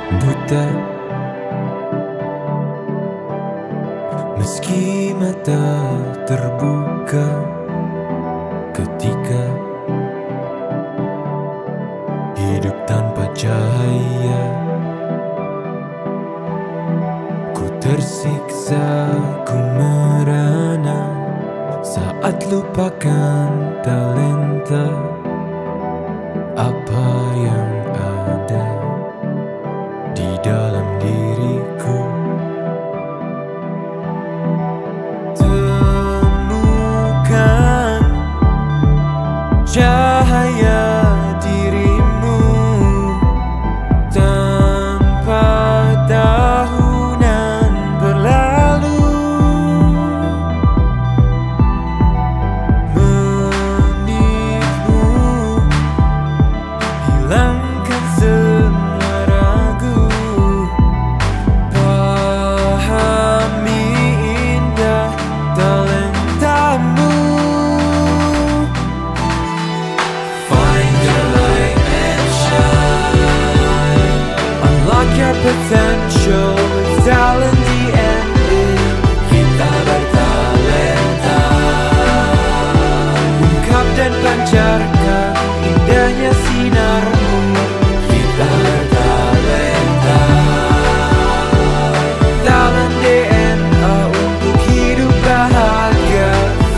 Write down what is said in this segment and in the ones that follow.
buta, meski mata terbuka ketika hidup tanpa cahaya. Ku tersiksa, ku merana saat lupakan talenta apa yang ada di dalam diriku. Temukan cahaya dirimu tanpa tahunan berlalu, menitmu hilangkan semua ragu, pahami indah talentamu. Find your light and shine, unlock your potential with talent DNA. Kita bertalenta, ungkap dan pancarkan indahnya sinarmu. Kita bertalenta, talent DNA untuk hidup bahagia.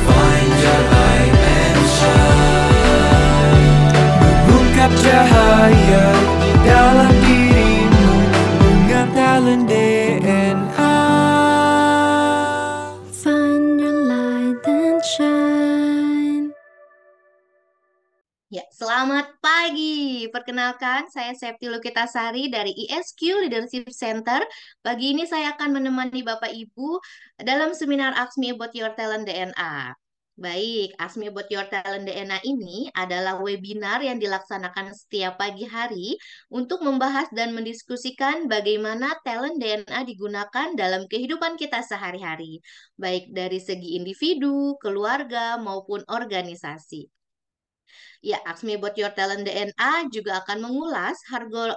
Find your light and shine, mengungkap cahaya di dalam dirimu dengan talent DNA. Find your light and shine. Ya, selamat pagi. Perkenalkan, saya Septi Lukitasari dari ISQ Leadership Center. Pagi ini saya akan menemani Bapak Ibu dalam seminar Ask Me About Your Talent DNA. Baik, Ask Me About Your Talent DNA ini adalah webinar yang dilaksanakan setiap pagi hari untuk membahas dan mendiskusikan bagaimana talent DNA digunakan dalam kehidupan kita sehari-hari, baik dari segi individu, keluarga, maupun organisasi. Ya, Ask Me About Your Talent DNA juga akan mengulas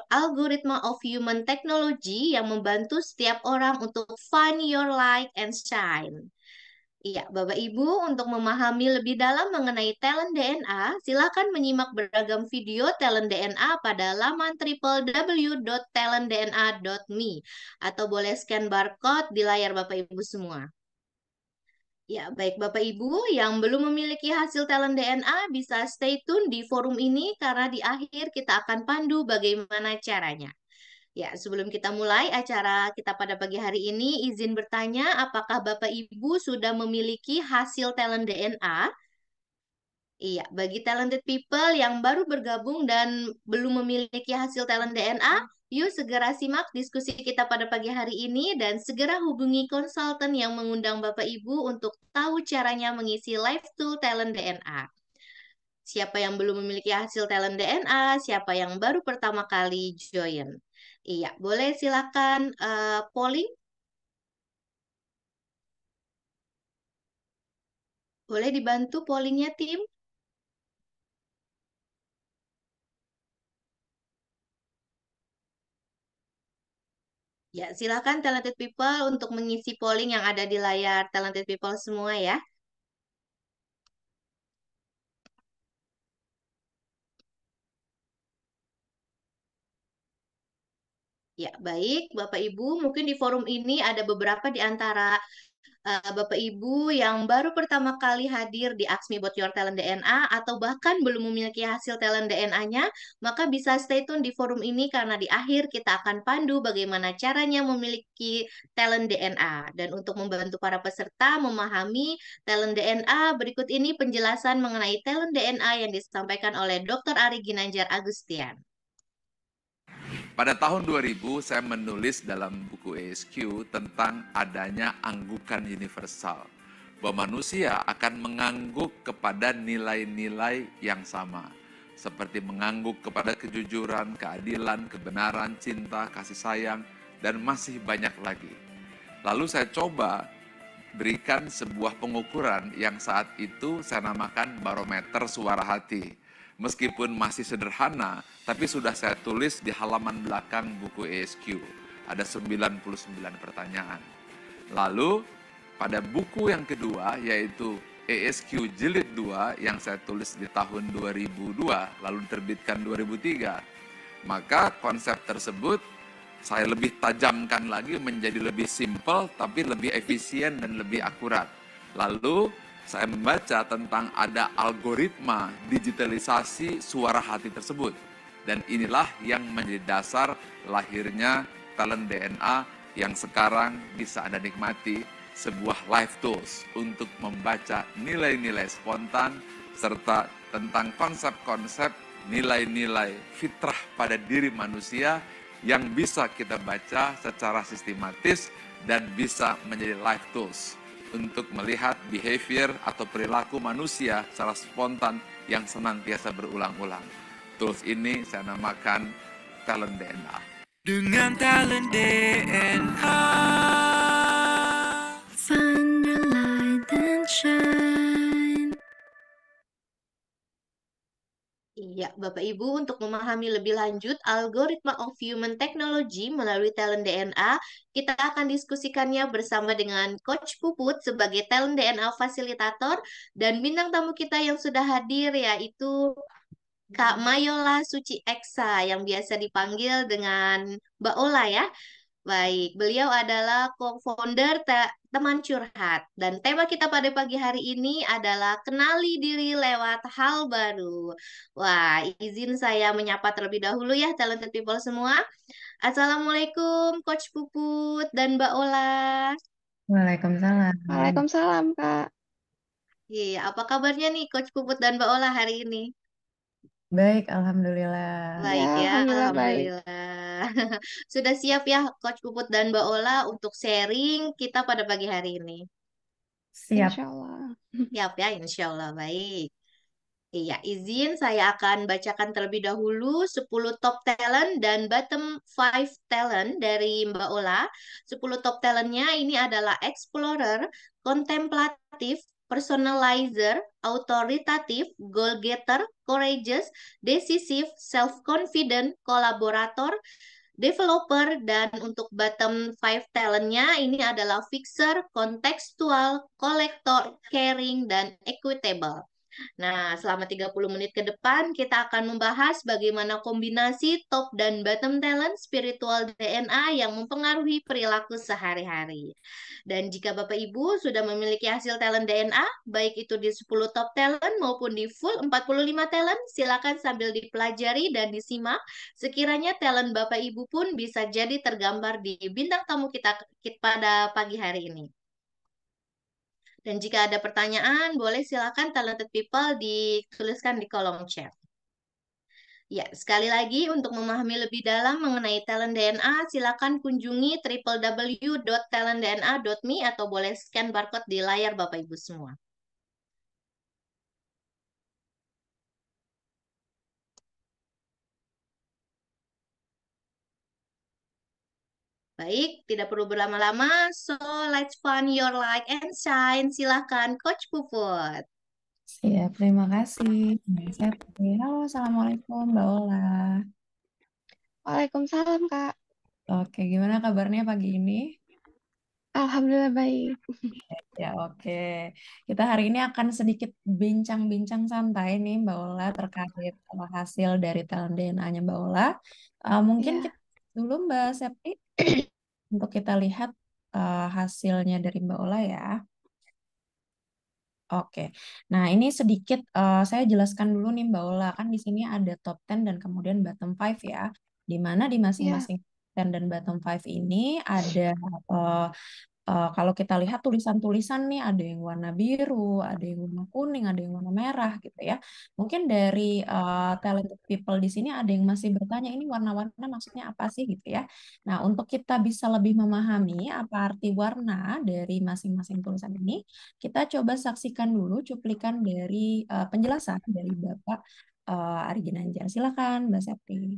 algoritma of human technology yang membantu setiap orang untuk find your light and shine. Iya, Bapak Ibu, untuk memahami lebih dalam mengenai talent DNA, silakan menyimak beragam video talent DNA pada laman www.talentdna.me atau boleh scan barcode di layar Bapak Ibu semua. Ya, baik Bapak Ibu yang belum memiliki hasil talent DNA bisa stay tune di forum ini karena di akhir kita akan pandu bagaimana caranya. Ya, sebelum kita mulai acara kita pada pagi hari ini, izin bertanya apakah Bapak Ibu sudah memiliki hasil talent DNA? Iya, bagi talented people yang baru bergabung dan belum memiliki hasil talent DNA, yuk segera simak diskusi kita pada pagi hari ini dan segera hubungi konsultan yang mengundang Bapak Ibu untuk tahu caranya mengisi live tool talent DNA. Siapa yang belum memiliki hasil talent DNA, siapa yang baru pertama kali join. Iya, boleh silakan polling. Boleh dibantu pollingnya tim? Ya, silakan talented people untuk mengisi polling yang ada di layar talented people semua ya. Ya, baik Bapak Ibu, mungkin di forum ini ada beberapa di antara Bapak Ibu yang baru pertama kali hadir di Ask Me About Your Talent DNA atau bahkan belum memiliki hasil talent DNA-nya, maka bisa stay tune di forum ini karena di akhir kita akan pandu bagaimana caranya memiliki talent DNA. Dan untuk membantu para peserta memahami talent DNA, berikut ini penjelasan mengenai talent DNA yang disampaikan oleh Dr. Ari Ginanjar Agustian. Pada tahun 2000, saya menulis dalam buku ESQ tentang adanya anggukan universal, bahwa manusia akan mengangguk kepada nilai-nilai yang sama, seperti mengangguk kepada kejujuran, keadilan, kebenaran, cinta, kasih sayang, dan masih banyak lagi. Lalu saya coba berikan sebuah pengukuran yang saat itu saya namakan barometer suara hati. Meskipun masih sederhana, tapi sudah saya tulis di halaman belakang buku ESQ. Ada 99 pertanyaan. Lalu pada buku yang kedua, yaitu ESQ Jilid 2 yang saya tulis di tahun 2002, lalu diterbitkan 2003, maka konsep tersebut saya lebih tajamkan lagi menjadi lebih simpel, tapi lebih efisien dan lebih akurat. Lalu saya membaca tentang ada algoritma digitalisasi suara hati tersebut. Dan inilah yang menjadi dasar lahirnya Talent DNA yang sekarang bisa Anda nikmati, sebuah live tools untuk membaca nilai-nilai spontan serta tentang konsep-konsep nilai-nilai fitrah pada diri manusia yang bisa kita baca secara sistematis dan bisa menjadi live tools untuk melihat behavior atau perilaku manusia secara spontan yang senantiasa berulang-ulang. Tools ini saya namakan Talent DNA. Dengan Talent DNA. Find your light and shine. Iya, Bapak Ibu, untuk memahami lebih lanjut algoritma of human technology melalui Talent DNA, kita akan diskusikannya bersama dengan Coach Puput sebagai Talent DNA fasilitator dan bintang tamu kita yang sudah hadir yaitu Kak Mayola Suci Eksa yang biasa dipanggil dengan Mbak Ola ya. Baik, beliau adalah co-founder Teman Curhat. Dan tema kita pada pagi hari ini adalah kenali diri lewat hal baru. Wah, izin saya menyapa terlebih dahulu ya, talented people semua. Assalamualaikum, Coach Puput dan Mbak Ola. Waalaikumsalam. Waalaikumsalam, Kak. Iya, apa kabarnya nih Coach Puput dan Mbak Ola hari ini? Baik, alhamdulillah. Baik Ya, ya, alhamdulillah baik. alhamdulillah. Sudah siap ya Coach Puput dan Mbak Ola untuk sharing kita pada pagi hari ini? Siap. Insya Allah. Siap ya, insya Allah baik. Iya, izin saya akan bacakan terlebih dahulu 10 top talent dan bottom 5 talent dari Mbak Ola. 10 top talentnya ini adalah explorer, kontemplatif, personalizer, autoritatif, goal getter, courageous, decisive, self-confident, kolaborator, developer, dan untuk bottom 5 talentnya ini adalah fixer, kontekstual, kolektor, caring, dan equitable. Nah, selama 30 menit ke depan kita akan membahas bagaimana kombinasi top dan bottom talent spiritual DNA yang mempengaruhi perilaku sehari-hari. Dan jika Bapak Ibu sudah memiliki hasil talent DNA, baik itu di 10 top talent maupun di full 45 talent, silakan sambil dipelajari dan disimak. Sekiranya talent Bapak Ibu pun bisa jadi tergambar di bintang tamu kita pada pagi hari ini. Dan jika ada pertanyaan, boleh silakan talented people dituliskan di kolom chat. Ya, sekali lagi untuk memahami lebih dalam mengenai Talent DNA, silakan kunjungi www.talentdna.me atau boleh scan barcode di layar Bapak Ibu semua. Baik, tidak perlu berlama-lama. So, let's find your light and shine. Silakan, Coach Puput. Siap, terima kasih. Saya Halo, Assalamualaikum, Mbak Ola. Waalaikumsalam, Kak. Oke, gimana kabarnya pagi ini? Alhamdulillah baik. Ya, oke. Kita hari ini akan sedikit bincang-bincang santai nih, Mbak Ola, terkait hasil dari talent DNA-nya Mbak Ola. Mungkin Ya, kita dulu Mbak Septi untuk kita lihat hasilnya dari Mbak Ola ya. Oke, nah ini sedikit saya jelaskan dulu nih Mbak Ola, kan di sini ada top 10 dan kemudian bottom 5 ya, di mana di ya, masing-masing top 10 dan bottom 5 ini ada kalau kita lihat tulisan-tulisan nih, ada yang warna biru, ada yang warna kuning, ada yang warna merah gitu ya. Mungkin dari talented people di sini ada yang masih bertanya ini warna-warna maksudnya apa sih gitu ya. Nah, untuk kita bisa lebih memahami apa arti warna dari masing-masing tulisan ini, kita coba saksikan dulu cuplikan dari penjelasan dari Bapak Ari Ginanjar. Silakan, Mbak Septi.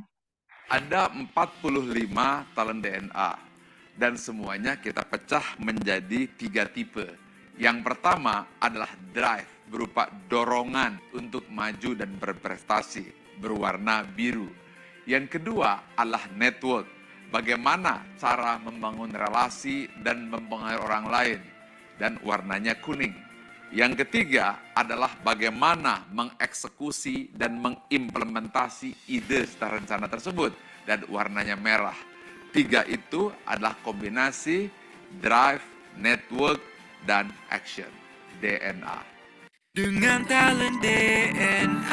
Ada 45 talent DNA dan semuanya kita pecah menjadi 3 tipe. Yang pertama adalah drive, berupa dorongan untuk maju dan berprestasi, berwarna biru. Yang kedua adalah network, bagaimana cara membangun relasi dan mempengaruhi orang lain, dan warnanya kuning. Yang ketiga adalah bagaimana mengeksekusi dan mengimplementasi ide serta rencana tersebut, dan warnanya merah. Tiga itu adalah kombinasi drive, network, dan action, DNA. Dengan talent DNH.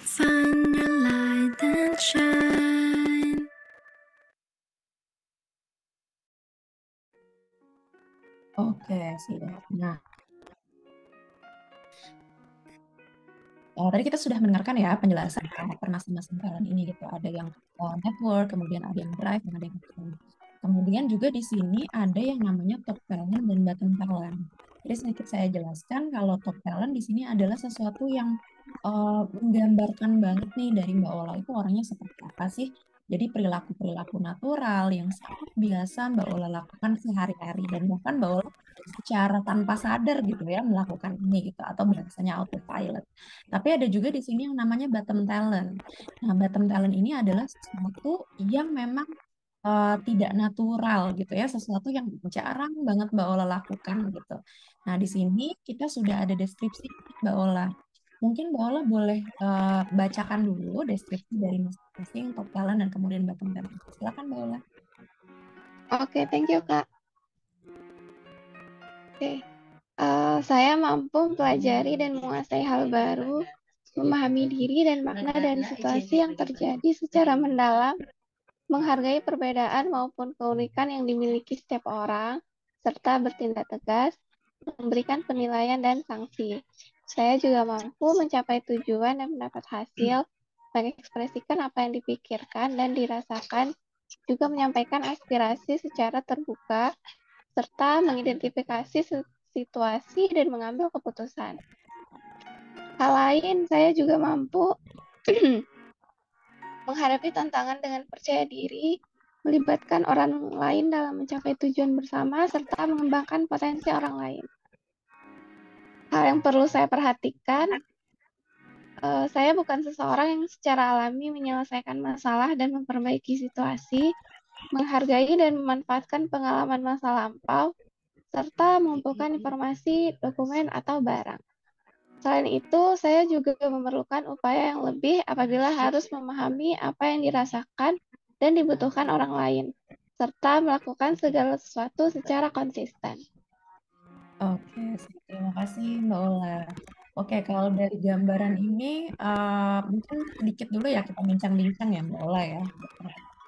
Find your light and shine. Oke, siap. Nah, tadi kita sudah mendengarkan ya penjelasan karakter masing-masing talent ini gitu. Ada yang network, kemudian ada yang drive, dan ada yang action. Kemudian juga di sini ada yang namanya top talent dan bottom talent. Jadi sedikit saya jelaskan kalau top talent di sini adalah sesuatu yang menggambarkan banget nih dari Mbak Ola itu orangnya seperti apa sih. Jadi perilaku-perilaku natural yang sangat biasa Mbak Ola lakukan sehari-hari, dan bahkan Mbak Ola secara tanpa sadar gitu ya melakukan ini gitu, atau bahasanya autopilot. Tapi ada juga di sini yang namanya bottom talent. Nah, bottom talent ini adalah sesuatu yang memang tidak natural gitu ya, sesuatu yang jarang banget Mbak Ola lakukan gitu. Nah, di sini kita sudah ada deskripsi Mbak Ola. Mungkin Mbak Ola boleh bacakan dulu deskripsi dari masing-masing top talent dan kemudian bottom talent. Silakan Mbak Ola. Oke, thank you, Kak. Oke. Saya mampu mempelajari dan menguasai hal baru, memahami diri dan makna dari situasi yang terjadi secara mendalam, menghargai perbedaan maupun keunikan yang dimiliki setiap orang, serta bertindak tegas, memberikan penilaian dan sanksi. Saya juga mampu mencapai tujuan dan mendapat hasil, mengekspresikan apa yang dipikirkan dan dirasakan, juga menyampaikan aspirasi secara terbuka, serta mengidentifikasi situasi dan mengambil keputusan. Hal lain, saya juga mampu menghadapi tantangan dengan percaya diri, melibatkan orang lain dalam mencapai tujuan bersama, serta mengembangkan potensi orang lain. Hal yang perlu saya perhatikan, saya bukan seseorang yang secara alami menyelesaikan masalah dan memperbaiki situasi, menghargai dan memanfaatkan pengalaman masa lampau, serta mengumpulkan informasi, dokumen, atau barang. Selain itu, saya juga memerlukan upaya yang lebih apabila harus memahami apa yang dirasakan dan dibutuhkan orang lain, serta melakukan segala sesuatu secara konsisten. Oke, terima kasih Mbak Ola. Oke, kalau dari gambaran ini mungkin sedikit dulu ya kita bincang-bincang ya Mbak Ola ya.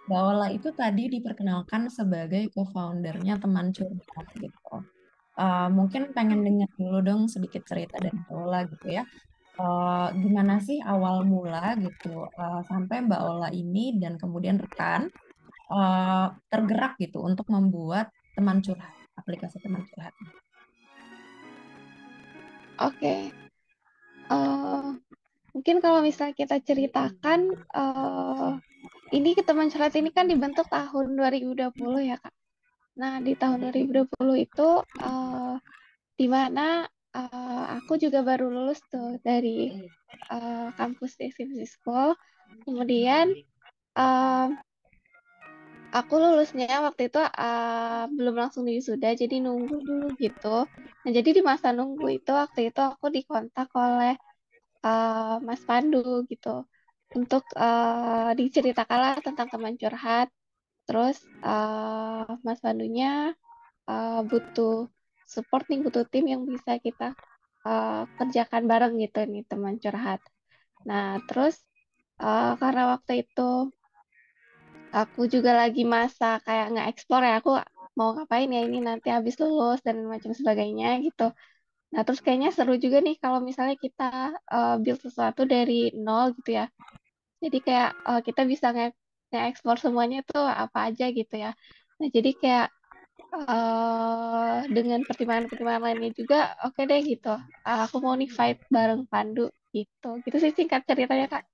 Mbak Ola itu tadi diperkenalkan sebagai co-foundernya teman curhat gitu. Mungkin pengen dengar dulu dong sedikit cerita dari Mbak Ola gitu ya. Gimana sih awal mula gitu sampai Mbak Ola ini dan kemudian rekan tergerak gitu untuk membuat teman curhat, aplikasi teman curhat. Oke. Mungkin kalau misalnya kita ceritakan, ini teman curhat ini kan dibentuk tahun 2020 ya, Kak. Nah, di tahun 2020 itu, di mana aku juga baru lulus tuh dari kampus Eximsi School. Kemudian aku lulusnya waktu itu belum langsung wisuda, jadi nunggu dulu gitu. Nah, jadi di masa nunggu itu waktu itu aku dikontak oleh Mas Pandu gitu untuk diceritakanlah tentang teman curhat. Terus Mas Pandunya butuh support nih, butuh tim yang bisa kita kerjakan bareng gitu nih teman curhat. Nah, terus karena waktu itu aku juga lagi masa kayak nge-explore ya, aku mau ngapain ya ini nanti habis lulus dan macam sebagainya gitu. Nah, terus kayaknya seru juga nih kalau misalnya kita build sesuatu dari nol gitu ya. Jadi kayak kita bisa nge-explore semuanya tuh apa aja gitu ya. Nah, jadi kayak dengan pertimbangan-pertimbangan lainnya juga, oke deh gitu. Aku mau nih fight bareng Pandu gitu. Gitu sih singkat ceritanya, Kak.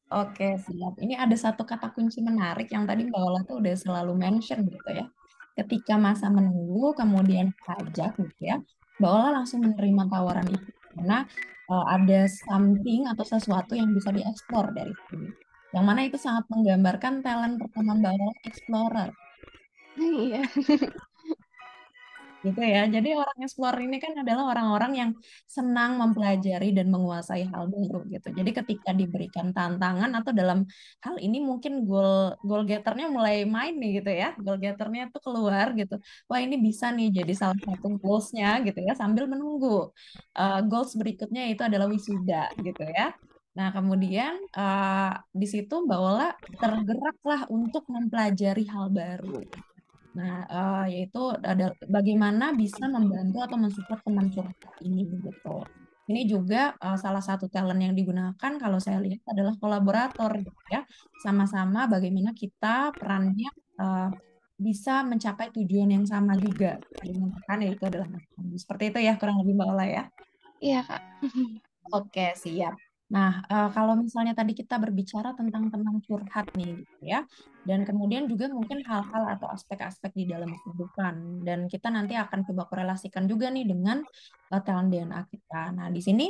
Oke, siap. Ini ada satu kata kunci menarik yang tadi Mbak Ola tuh udah selalu mention gitu ya. ketika masa menunggu kemudian pajak gitu ya, Mbak Ola langsung menerima tawaran itu karena ada something atau sesuatu yang bisa dieksplor dari sini. Yang mana itu sangat menggambarkan talent pertama Mbak Ola, explorer. Iya. Gitu ya. Jadi orang explorer ini kan adalah orang-orang yang senang mempelajari dan menguasai hal baru gitu. Jadi ketika diberikan tantangan atau dalam hal ini mungkin goal getternya mulai main nih gitu ya. Goal getternya tuh keluar gitu. Wah, ini bisa nih jadi salah satu goalsnya gitu ya sambil menunggu. Goals berikutnya itu adalah wisuda gitu ya. Nah, kemudian di situ Mbak Ola tergeraklah untuk mempelajari hal baru. Nah, yaitu ada bagaimana bisa membantu atau mensupport teman curhat ini gitu. Ini juga salah satu talent yang digunakan kalau saya lihat adalah kolaborator gitu ya. Sama-sama bagaimana kita perannya bisa mencapai tujuan yang sama juga. Dengan yaitu adalah seperti itu ya kurang lebih Mbak Ola ya. Iya, Kak. Oke, siap. Nah, kalau misalnya tadi kita berbicara tentang teman curhat nih, gitu ya, dan kemudian juga mungkin hal-hal atau aspek-aspek di dalam kehidupan, dan kita nanti akan coba korelasikan juga nih dengan talent DNA kita. Nah, di sini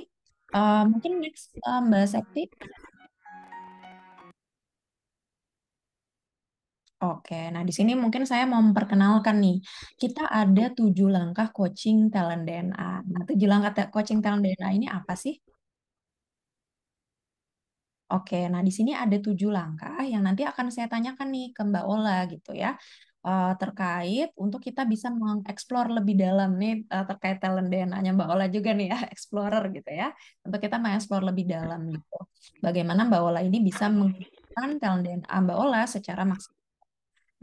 mungkin next Mbak Sekti. Oke, nah di sini mungkin saya mau memperkenalkan nih, kita ada 7 langkah coaching talent DNA. Nah, 7 langkah coaching talent DNA ini apa sih? Oke, nah di sini ada 7 langkah yang nanti akan saya tanyakan nih ke Mbak Ola gitu ya. Terkait untuk kita bisa mengeksplor lebih dalam nih terkait talent DNA-nya Mbak Ola juga nih ya, explorer gitu ya. Untuk kita mengeksplor lebih dalam gitu. Bagaimana Mbak Ola ini bisa menggunakan talent DNA Mbak Ola secara maksimal.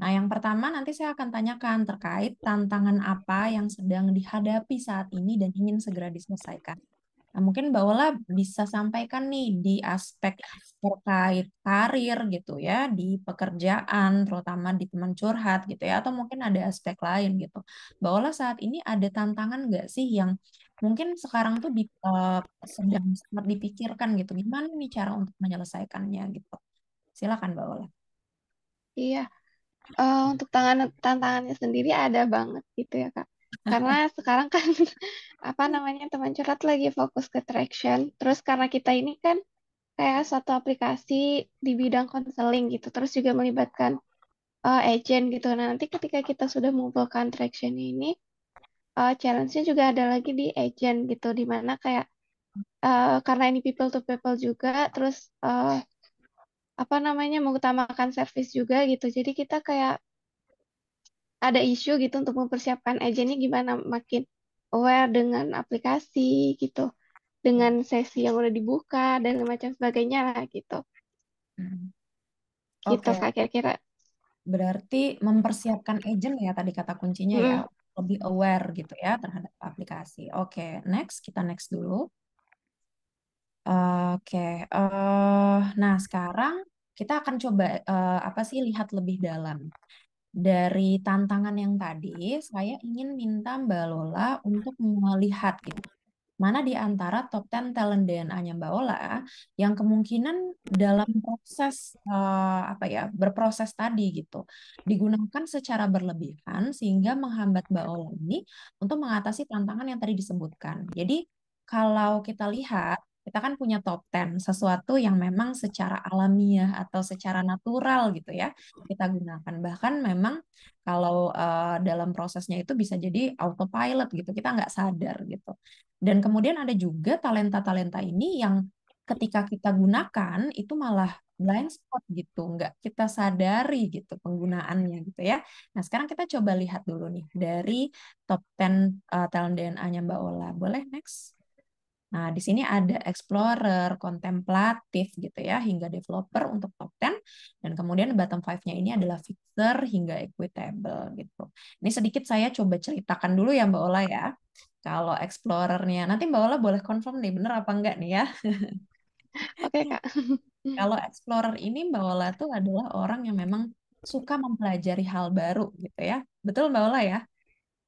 Nah, yang pertama nanti saya akan tanyakan terkait tantangan apa yang sedang dihadapi saat ini dan ingin segera diselesaikan. Nah, mungkin Mbak Ola bisa sampaikan nih di aspek terkait karir gitu ya, di pekerjaan, terutama di teman curhat gitu ya, atau mungkin ada aspek lain gitu. Mbak Ola saat ini ada tantangan nggak sih yang mungkin sekarang tuh sedang sangat dipikirkan gitu, gimana nih cara untuk menyelesaikannya gitu. Silakan Mbak Ola. Iya. Untuk tantangannya sendiri ada banget gitu ya, Kak. Karena sekarang kan apa namanya teman curhat lagi fokus ke traction. Terus karena kita ini kan kayak suatu aplikasi di bidang konseling gitu. Terus juga melibatkan agent gitu. Nah, nanti ketika kita sudah mengumpulkan traction ini, challenge-nya juga ada lagi di agent gitu. Dimana kayak karena ini people to people juga, terus apa namanya mengutamakan service juga gitu. Jadi kita kayak ada isu gitu untuk mempersiapkan agentnya gimana makin aware dengan aplikasi gitu, dengan sesi yang udah dibuka dan macam sebagainya lah gitu. Hmm. Gitu Oke, Kak kira-kira. berarti mempersiapkan agent ya tadi kata kuncinya ya, Mm-mm. lebih aware gitu ya terhadap aplikasi. Oke, next kita next dulu. Oke, nah sekarang kita akan coba apa sih lihat lebih dalam dari tantangan yang tadi. Saya ingin minta Mbak Lola untuk melihat gitu. Mana di antara top 10 talent DNA-nya Mbak Ola yang kemungkinan dalam proses apa ya berproses tadi gitu digunakan secara berlebihan sehingga menghambat Mbak Ola ini untuk mengatasi tantangan yang tadi disebutkan. Jadi kalau kita lihat kita kan punya top 10 sesuatu yang memang secara alamiah atau secara natural gitu ya kita gunakan. Bahkan memang kalau dalam prosesnya itu bisa jadi autopilot gitu kita nggak sadar gitu. Dan kemudian ada juga talenta-talenta ini yang ketika kita gunakan itu malah blind spot gitu, nggak kita sadari gitu penggunaannya gitu ya. Nah sekarang kita coba lihat dulu nih dari top 10 talent DNA-nya Mbak Ola. Boleh next? Nah, di sini ada explorer, kontemplatif gitu ya, hingga developer untuk top 10. Dan kemudian bottom 5-nya ini adalah fixer hingga equitable gitu. Ini sedikit saya coba ceritakan dulu ya Mbak Ola ya. Kalau explorernya, nanti Mbak Ola boleh confirm nih, bener apa enggak nih ya. Oke Kak. Kalau explorer ini Mbak Ola tuh adalah orang yang memang suka mempelajari hal baru gitu ya. Betul Mbak Ola ya?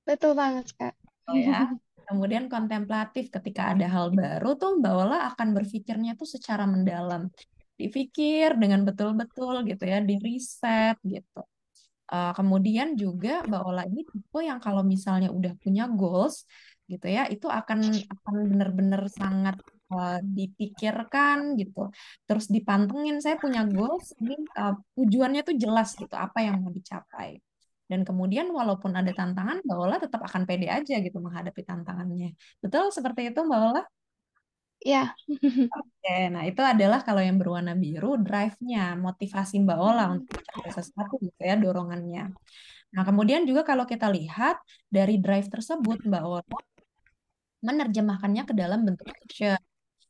Betul banget Kak. Oh ya. Kemudian kontemplatif ketika ada hal baru tuh Mbak Ola akan berpikirnya tuh secara mendalam. Dipikir dengan betul-betul gitu ya, di riset gitu. Kemudian juga Mbak Ola ini tipe yang kalau misalnya udah punya goals gitu ya, itu akan benar-benar sangat dipikirkan gitu. Terus dipantengin, saya punya goals ini tujuannya tuh jelas gitu, apa yang mau dicapai. Dan kemudian walaupun ada tantangan, Mbak Ola tetap akan pede aja gitu menghadapi tantangannya. Betul seperti itu Mbak Ola? Ya, Oke, nah itu adalah kalau yang berwarna biru, drive-nya, motivasi Mbak Ola untuk mencapai sesuatu gitu ya, dorongannya. Nah, kemudian juga kalau kita lihat dari drive tersebut, Mbak Ola menerjemahkannya ke dalam bentuk action,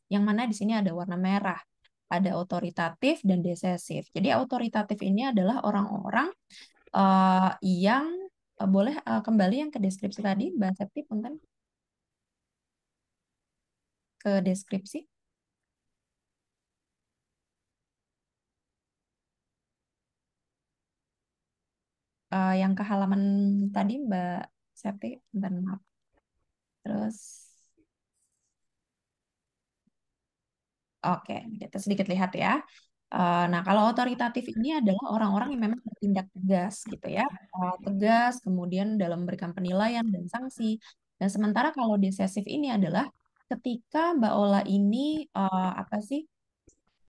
yang mana di sini ada warna merah, ada otoritatif dan desesif. Jadi otoritatif ini adalah orang-orang yang boleh kembali yang ke deskripsi tadi, Mbak Septi, punten, ke deskripsi. Yang ke halaman tadi, Mbak Septi, bentar, maaf. Terus, oke, kita sedikit lihat ya. Nah, kalau otoritatif ini adalah orang-orang yang memang bertindak tegas, gitu ya. Tegas, kemudian dalam memberikan penilaian dan sanksi. Dan sementara kalau desesif ini adalah ketika Mbak Ola ini apa sih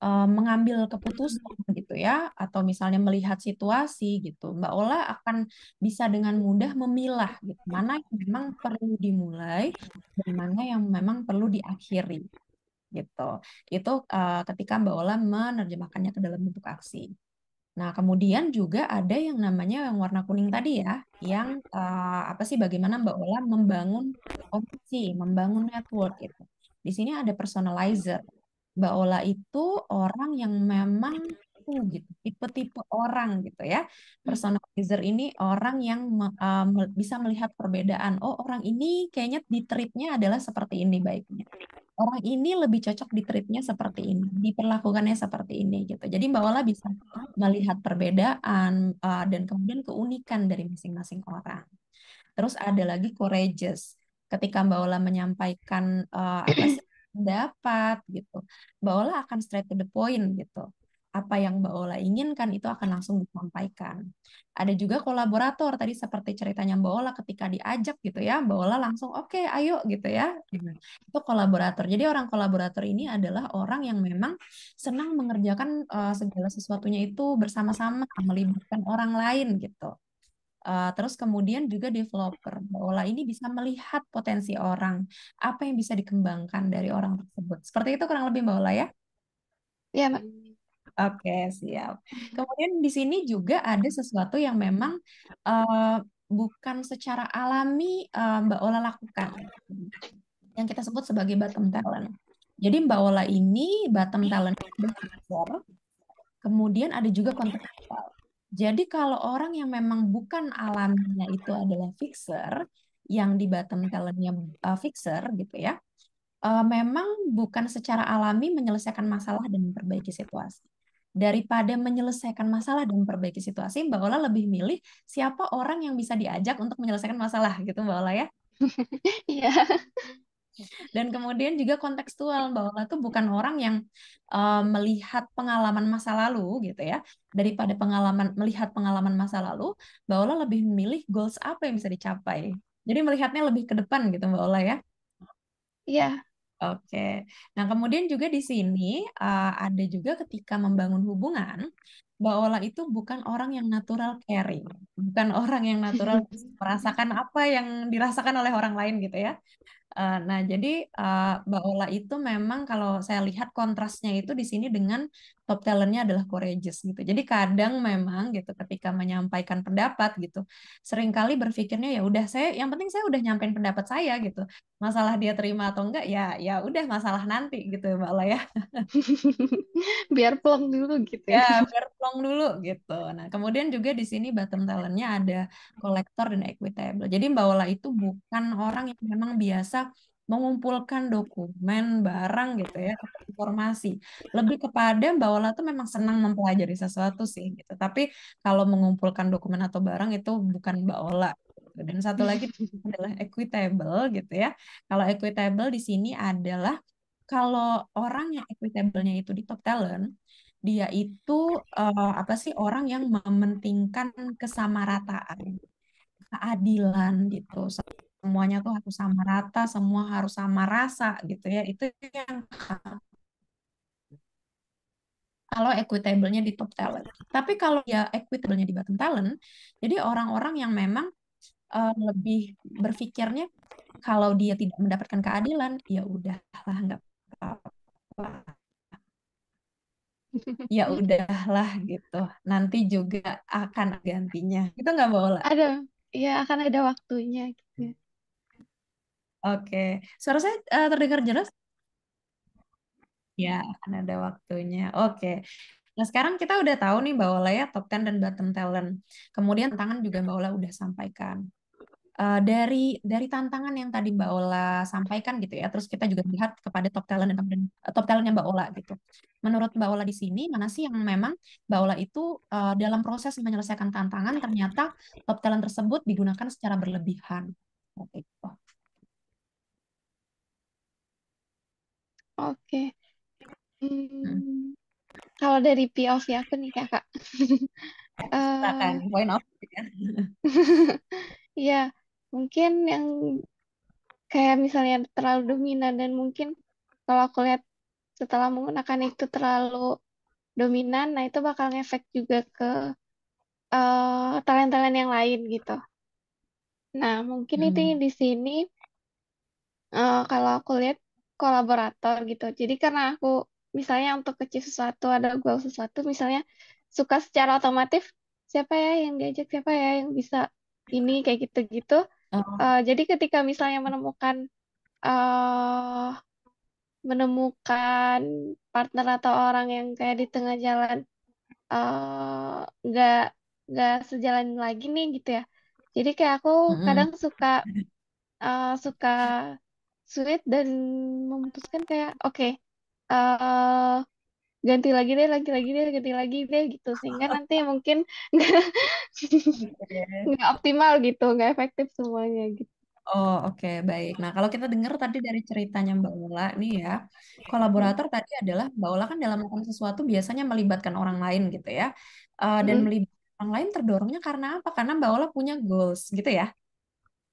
mengambil keputusan gitu ya, atau misalnya melihat situasi gitu, Mbak Ola akan bisa dengan mudah memilah gitu, mana yang memang perlu dimulai dan mana yang memang perlu diakhiri gitu. Itu ketika Mbak Ola menerjemahkannya ke dalam bentuk aksi. Nah, kemudian juga ada yang namanya yang warna kuning tadi ya, yang apa sih bagaimana Mbak Ola membangun koneksi, membangun network gitu. Di sini ada personalizer. Mbak Ola itu orang yang memang gitu, tipe-tipe orang gitu ya. Personalizer ini orang yang bisa melihat perbedaan. Oh, orang ini kayaknya di treatnya adalah seperti ini baiknya. Orang ini lebih cocok di treatnya seperti ini, diperlakukannya seperti ini gitu. Jadi Mbak Ola bisa melihat perbedaan dan kemudian keunikan dari masing-masing orang. Terus ada lagi courageous. Ketika Mbak Ola menyampaikan apa sih pendapat gitu, Mbak Ola akan straight to the point gitu. Apa yang Mbak Ola inginkan itu akan langsung disampaikan. Ada juga kolaborator tadi seperti ceritanya Mbak Ola ketika diajak gitu ya, Mbak Ola langsung oke, ayo gitu ya. Itu kolaborator. Jadi orang kolaborator ini adalah orang yang memang senang mengerjakan segala sesuatunya itu bersama-sama, melibatkan orang lain gitu. Terus kemudian juga developer. Mbak Ola ini bisa melihat potensi orang, apa yang bisa dikembangkan dari orang tersebut. Seperti itu kurang lebih Mbak Ola ya. ya, Mbak. Oke, siap. Kemudian di sini juga ada sesuatu yang memang eh, bukan secara alami Mbak Ola lakukan, yang kita sebut sebagai bottom talent. Jadi Mbak Ola ini bottom talent besar, kemudian ada juga kontekstual. Jadi kalau orang yang memang bukan alaminya itu adalah fixer, yang di bottom talentnya fixer gitu ya, memang bukan secara alami menyelesaikan masalah dan memperbaiki situasi. Daripada menyelesaikan masalah dan memperbaiki situasi, Mbak Ola lebih milih siapa orang yang bisa diajak untuk menyelesaikan masalah gitu Mbak Ola ya. Iya. Dan kemudian juga kontekstual, Mbak Ola tuh bukan orang yang melihat pengalaman masa lalu gitu ya. Daripada melihat pengalaman masa lalu, Mbak Ola lebih memilih goals apa yang bisa dicapai. Jadi melihatnya lebih ke depan gitu Mbak Ola ya. Iya. Oke. Nah, kemudian juga di sini ada juga ketika membangun hubungan, Mbak Ola itu bukan orang yang natural caring, bukan orang yang natural merasakan apa yang dirasakan oleh orang lain gitu ya. Nah, jadi Mbak Ola itu memang kalau saya lihat kontrasnya itu di sini dengan top talentnya adalah courageous gitu. Jadi kadang memang gitu ketika menyampaikan pendapat gitu, seringkali berpikirnya ya udah yang penting saya udah nyampein pendapat saya gitu. Masalah dia terima atau enggak ya udah masalah nanti gitu Mbak Ola ya. Biar plong dulu gitu Ya, ya. biar plong dulu gitu. Nah, kemudian juga di sini bottom talentnya ada kolektor dan equitable. Jadi Mbak Ola itu bukan orang yang memang biasa mengumpulkan dokumen, barang gitu ya, atau informasi. Lebih kepada Mbak Ola tuh memang senang mempelajari sesuatu sih gitu. Tapi kalau mengumpulkan dokumen atau barang itu bukan Mbak Ola. Dan satu lagi adalah equitable gitu ya. Kalau equitable di sini adalah kalau orang yang equitable-nya itu di top talent, dia itu apa sih orang yang mementingkan kesamarataan, keadilan gitu. Semuanya tuh harus sama rata, semua harus sama rasa gitu ya. Itu yang kalau equitable-nya di top talent. Tapi kalau ya equitable-nya di bottom talent, jadi orang-orang yang memang lebih berpikirnya kalau dia tidak mendapatkan keadilan, ya udahlah nggak apa-apa. Ya udahlah gitu. Nanti juga akan gantinya. Itu nggak Bola? Ada, ya akan ada waktunya gitu. Oke. Suara saya terdengar jelas? Ya, akan ada waktunya. Oke. Nah, sekarang kita udah tahu nih Mbak Ola ya top 10 dan bottom talent. Kemudian tantangan juga Mbak Ola udah sampaikan. Dari tantangan yang tadi Mbak Ola sampaikan gitu ya, terus kita juga lihat kepada top talent dan top talentnya Mbak Ola gitu. Menurut Mbak Ola di sini mana sih yang memang Mbak Ola itu dalam proses menyelesaikan tantangan ternyata top talent tersebut digunakan secara berlebihan. Seperti itu. Oke. Hmm. Hmm, kalau dari POV aku nih kakak, Silakan, eh point of view ya. ya mungkin yang kayak misalnya terlalu dominan dan mungkin kalau aku lihat setelah menggunakan itu terlalu dominan, nah itu bakal ngefek juga ke talent-talent yang lain gitu. Nah mungkin itu Hmm. di sini kalau aku lihat kolaborator gitu. Jadi karena aku misalnya untuk kecil sesuatu ada goal sesuatu misalnya suka secara otomatis siapa ya yang diajak siapa ya yang bisa ini kayak gitu-gitu. Oh, Jadi ketika misalnya eh menemukan partner atau orang yang kayak di tengah jalan eh nggak nggak sejalan lagi nih gitu ya. Jadi kayak aku mm-mm. kadang suka sulit dan memutuskan kayak oke eh ganti lagi deh gitu sehingga nanti mungkin nggak Oke. nggak optimal gitu nggak efektif semuanya gitu. Oh, oke, baik. Nah, kalau kita dengar tadi dari ceritanya Mbak Ula nih ya, kolaborator tadi adalah Mbak Ula kan dalam melakukan sesuatu biasanya melibatkan orang lain gitu ya. Dan Mm-mm. melibatkan orang lain terdorongnya karena apa? Karena Mbak Ula punya goals gitu ya.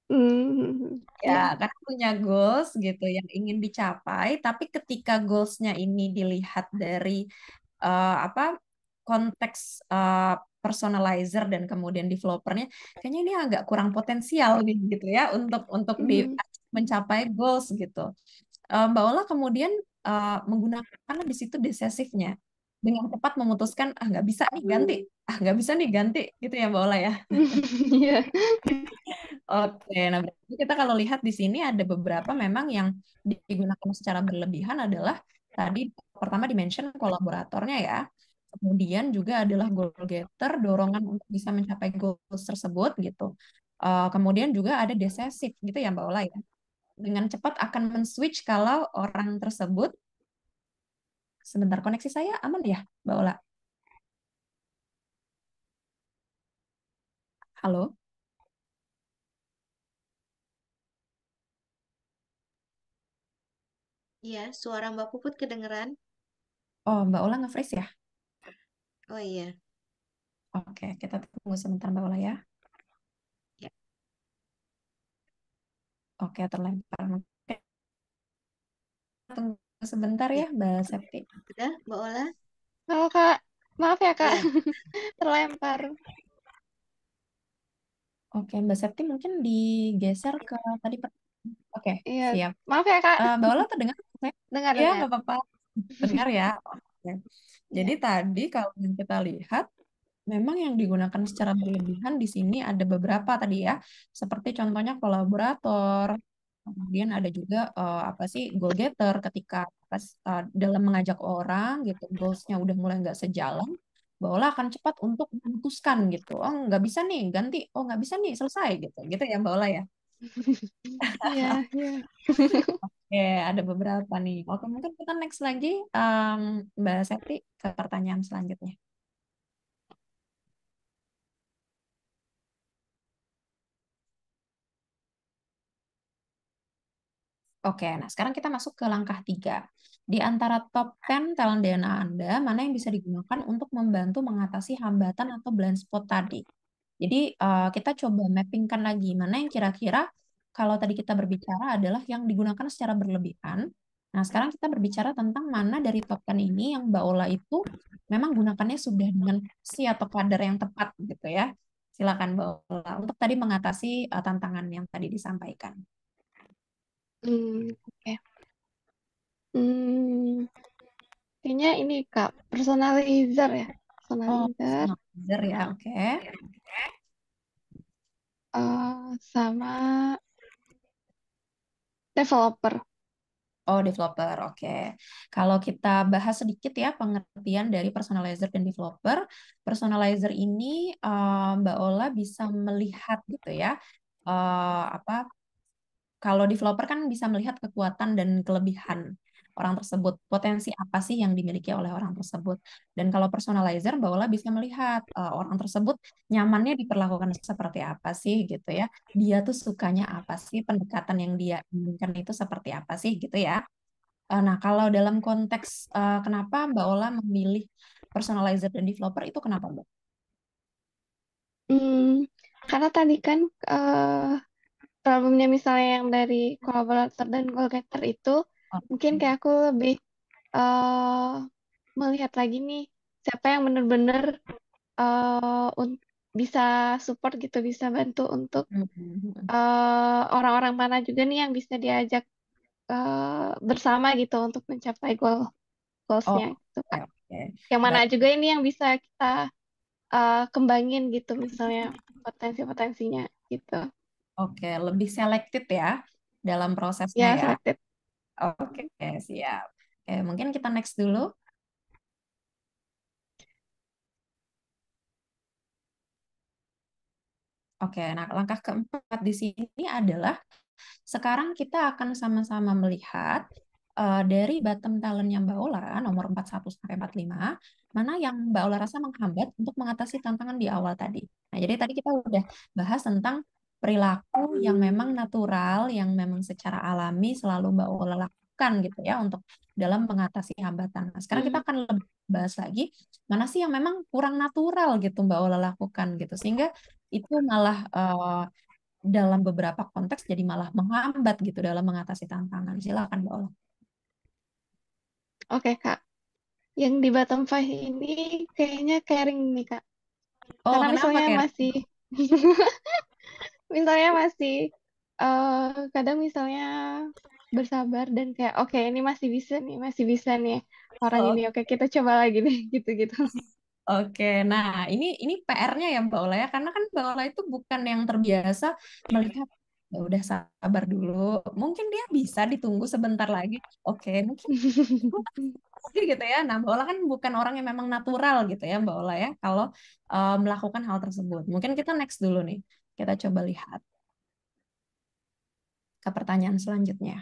Mm, Ya, ya. karena punya goals gitu yang ingin dicapai, tapi ketika goalsnya ini dilihat dari apa konteks personalizer dan kemudian developernya, kayaknya ini agak kurang potensial nih gitu ya untuk Mm. mencapai goals gitu. Mbak Ola kemudian menggunakan di situ desesifnya dengan cepat memutuskan nggak bisa nih ganti, nggak bisa nih ganti gitu ya Mbak Ola ya. Iya. Oke, nah berarti kita kalau lihat di sini ada beberapa memang yang digunakan secara berlebihan adalah tadi pertama dimention kolaboratornya ya, kemudian juga adalah goal getter, dorongan untuk bisa mencapai goals tersebut gitu. Kemudian juga ada decisive gitu ya Mbak Ola ya, dengan cepat akan men-switch kalau orang tersebut, sebentar koneksi saya aman ya Mbak Ola? Halo? Iya, suara Mbak Puput kedengeran. Oh Mbak Ola nge-freeze ya? Oh iya. Oke, kita tunggu sebentar Mbak Ola ya. Ya. Oke, terlempar. Oke, tunggu sebentar Ya, ya Mbak Septi. udah Mbak Ola? Oh kak, maaf ya kak, Ya, terlempar. Oke, Mbak Septi mungkin digeser ke tadi. Oke, Iya, siap. maaf ya kak, Mbak Ola terdengar? Saya? Ya, dengar. nggak apa-apa. Dengar ya. Oke. Jadi Iya. tadi kalau yang kita lihat, memang yang digunakan secara berlebihan di sini ada beberapa tadi ya, seperti contohnya kolaborator, kemudian ada juga apa sih goal getter ketika pas dalam mengajak orang gitu, goalsnya udah mulai nggak sejalan, Mbak Ola akan cepat untuk memutuskan gitu, oh nggak bisa nih ganti, oh nggak bisa nih selesai gitu, gitu ya Mbak Ola ya. Iya, iya. Oke, ada beberapa nih. Oke, mungkin kita next lagi, Mbak Septi ke pertanyaan selanjutnya. Oke, nah sekarang kita masuk ke langkah 3. Di antara top 10 talent DNA Anda, mana yang bisa digunakan untuk membantu mengatasi hambatan atau blind spot tadi? Jadi kita coba mappingkan lagi mana yang kira-kira kalau tadi kita berbicara adalah yang digunakan secara berlebihan. Nah, sekarang kita berbicara tentang mana dari top 10 ini yang Mbak Ola itu memang gunakannya sudah dengan si atau kadar yang tepat gitu ya. Silakan Mbak Ola untuk tadi mengatasi tantangan yang tadi disampaikan. Oke. Hmm, Kayaknya ini Kak, personalizer ya. Oh, Personalizer personalizer ya, oke. sama developer. Oh, developer, oke. Kalau kita bahas sedikit ya pengertian dari personalizer dan developer. Personalizer ini Mbak Ola bisa melihat gitu ya. Apa kalau developer kan bisa melihat kekuatan dan kelebihan orang tersebut, potensi apa sih yang dimiliki oleh orang tersebut. Dan kalau personalizer, Mbak Ola bisa melihat orang tersebut nyamannya diperlakukan seperti apa sih gitu ya. Dia tuh sukanya apa sih, pendekatan yang dia inginkan itu seperti apa sih gitu ya. Nah, kalau dalam konteks kenapa Mbak Ola memilih personalizer dan developer itu kenapa, Mbak? Hmm, karena tadi kan problemnya misalnya yang dari kolaborator dan goal getter itu Oh, mungkin kayak aku lebih eh melihat lagi nih siapa yang benar-benar bisa support gitu, bisa bantu untuk mhm. orang-orang mana juga nih yang bisa diajak bersama gitu untuk mencapai Oh, goalsnya gitu oke, Kak. oke. Yang mana Berarti juga ini yang bisa kita kembangin gitu misalnya potensi-potensinya gitu. oke, lebih selected ya dalam prosesnya Ya, ya. selected. Oke, siap. Oke, mungkin kita next dulu. Oke, nah langkah keempat di sini adalah sekarang kita akan sama-sama melihat dari bottom talentnya Mbak Ola, nomor 41 sampai 45, mana yang Mbak Ola rasa menghambat untuk mengatasi tantangan di awal tadi. Nah, jadi tadi kita udah bahas tentang perilaku yang memang natural, yang memang secara alami selalu Mbak Ola lakukan gitu ya untuk dalam mengatasi hambatan. Nah, sekarang kita Hmm, akan lebih bahas lagi mana sih yang memang kurang natural gitu Mbak Ola lakukan gitu sehingga itu malah dalam beberapa konteks jadi malah menghambat gitu dalam mengatasi tantangan. Silakan, Mbak Ola. oke Kak. Yang di bottom five ini kayaknya caring nih Kak. Oh, Karena kenapa, misalnya Ker? masih misalnya masih kadang misalnya bersabar dan kayak oke ini masih bisa nih orang ini, Oh, oke kita coba lagi deh gitu-gitu. oke, nah ini PR-nya ya Mbak Ola ya, karena kan Mbak Ola itu bukan yang terbiasa melihat ya udah sabar dulu, mungkin dia bisa ditunggu sebentar lagi. Oke, mungkin gitu ya. Nah, Mbak Ola kan bukan orang yang memang natural gitu ya Mbak Ola ya, kalau melakukan hal tersebut. Mungkin kita next dulu nih, kita coba lihat ke pertanyaan selanjutnya.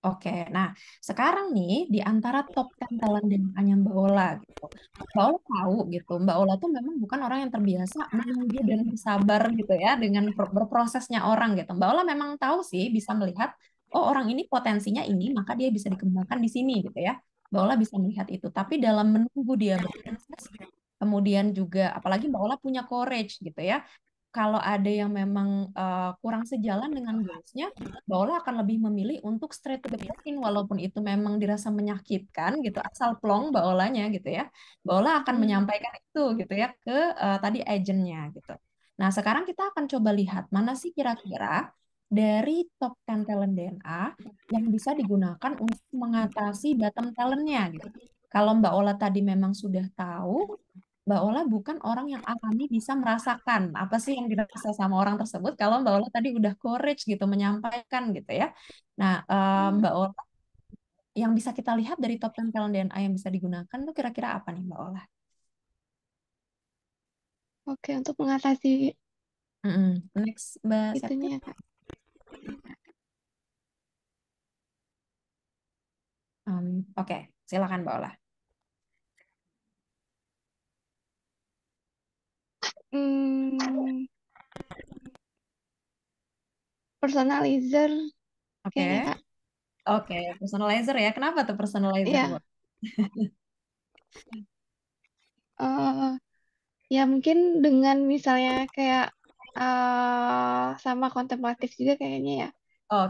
Oke, nah sekarang nih di antara top 10 talent DNA Mbak Ola gitu. Mbak Ola tahu gitu, Mbak Ola tuh memang bukan orang yang terbiasa menunggu dan bersabar gitu ya dengan berprosesnya orang gitu. Mbak Ola memang tahu sih bisa melihat, oh orang ini potensinya ini, maka dia bisa dikembangkan di sini gitu ya. Mbak Ola bisa melihat itu, tapi dalam menunggu dia berproses, kemudian juga apalagi Mbak Ola punya courage gitu ya, kalau ada yang memang kurang sejalan dengan goals-nya, Mbak Ola akan lebih memilih untuk straight to the point walaupun itu memang dirasa menyakitkan gitu, asal plong Mbak Olanya gitu ya. Mbak Ola akan Hmm, menyampaikan itu gitu ya ke tadi agentnya gitu. Nah, sekarang kita akan coba lihat mana sih kira-kira dari top 10 talent DNA yang bisa digunakan untuk mengatasi bottom talentnya gitu. Kalau Mbak Ola tadi memang sudah tahu, Mbak Ola bukan orang yang alami bisa merasakan apa sih yang dirasa sama orang tersebut kalau Mbak Ola tadi udah courage gitu menyampaikan gitu ya. Nah, Mbak Ola yang bisa kita lihat dari top 10 talent DNA yang bisa digunakan tuh kira-kira apa nih Mbak Ola? oke untuk mengatasi Next Mbak Septi. itunya Kak. Oke, silakan Mbak Ola. Hmm, Personalizer Oke, kayaknya Kak. Oke, personalizer ya. Kenapa tuh personalizer, Iya, Bu? eh, ya mungkin dengan misalnya kayak sama kontemplatif juga kayaknya ya.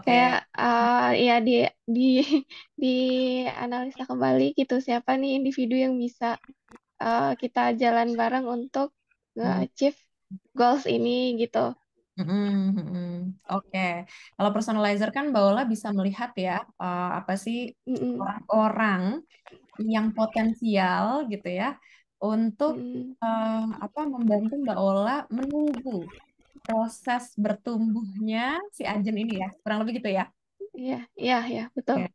Kayak Oke. ya di di analisa kembali gitu siapa nih individu yang bisa kita jalan bareng untuk Hmm. nge-achieve goals ini gitu. Oke, kalau personalizer kan Mbak Ola bisa melihat ya, apa sih Mm-mm. orang-orang yang potensial gitu ya untuk Mm-mm. apa membantu Mbak Ola menunggu proses bertumbuhnya si Ajen ini ya, kurang lebih gitu ya. Iya, iya, iya, betul. Oke.